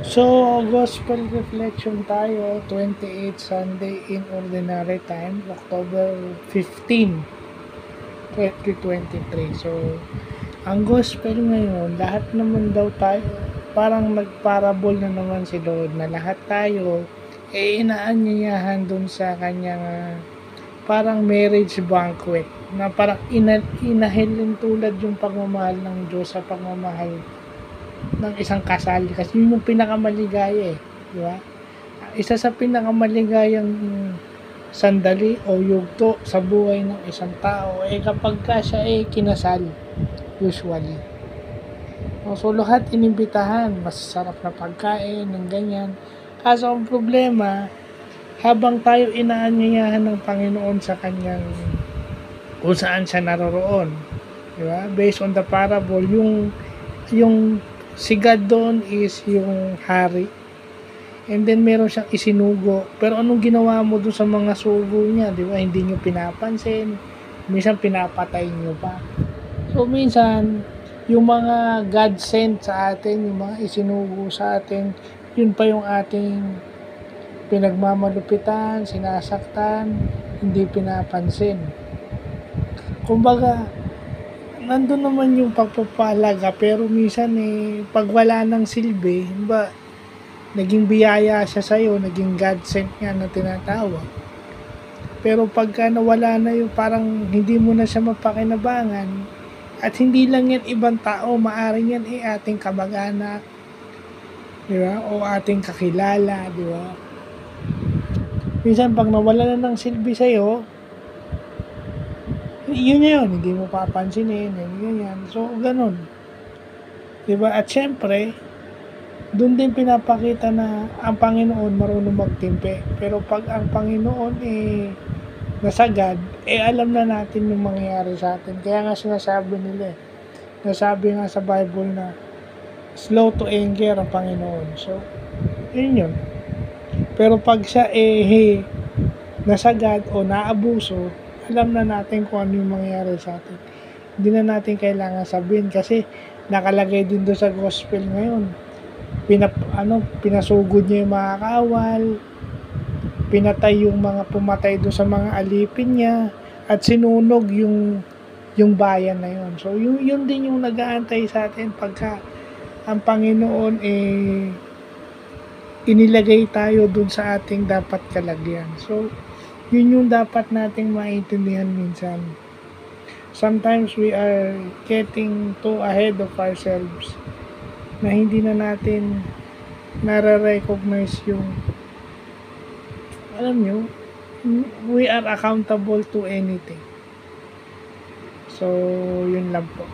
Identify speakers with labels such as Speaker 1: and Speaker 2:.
Speaker 1: So, Gospel Reflection tayo, 28 Sunday in Ordinary Time, October 15, 2023. So, ang Gospel ngayon, lahat naman daw tayo, parang nagparable na naman si Lord na lahat tayo, inaanyayahan dun sa kanyang parang marriage banquet na parang inahilin tulad yung pagmamahal ng Diyos sa pagmamahal ng isang kasal kasi yun yung pinakamaligaya di ba? Isa sa pinakamaligayang sandali o yugto sa buhay ng isang tao kapag ka siya kinasal usually. So lahat inimbitahan, masarap na pagkain ng ganyan. Kaso ang problema, habang tayo inaanyayahan ng Panginoon sa kanyang kung saan siya naroroon, di ba? Based on the parable, yung si God doon is yung hari. And then meron siyang isinugo. Pero anong ginawa mo doon sa mga sugo niya, di ba? Hindi niyo pinapansin. Minsan pinapatay niyo pa. So minsan yung mga God sent sa atin, yung mga isinugo sa atin, yun pa yung ating pinagmamalupitan, sinasaktan, hindi pinapansin. Kumbaga, nandun naman yung pagpapalaga pero minsan pag wala ng silbi, ba, naging biyaya siya sa'yo, naging God sent nga na tinatawag. Pero pagka nawala na yung parang hindi mo na siya mapakinabangan, at hindi lang yan ibang tao, maaring yan ating kamag-anak, di ba? O ating kakilala, di ba? Minsan pag nawala na ng silbi sa'yo, yun hindi mo papansinin, ganyan. So, ganun. Diba? At syempre, doon din pinapakita na ang Panginoon marunong magtimpe. Pero pag ang Panginoon nasagad, alam na natin yung mangyayari sa atin. Kaya nga sinasabi nila, nasabi nga sa Bible na slow to anger ang Panginoon. So, yun. Pero pag siya nasagad o naabuso, alam na natin kung ano yung mangyayari sa atin. Hindi na natin kailangan sabihin kasi nakalagay din doon sa gospel ngayon. Pinasugod niya yung mga kawal, pinatay yung mga pumatay doon sa mga alipin niya, at sinunog yung bayan na yun. So yun din yung nag-aantay sa atin pagka ang Panginoon inilagay tayo doon sa ating dapat kalagyan. So yun yung dapat nating maintindihan minsan. Sometimes we are getting too ahead of ourselves na hindi na natin nare-recognize yung alam nyo, we are accountable to anything. So, yun lang po.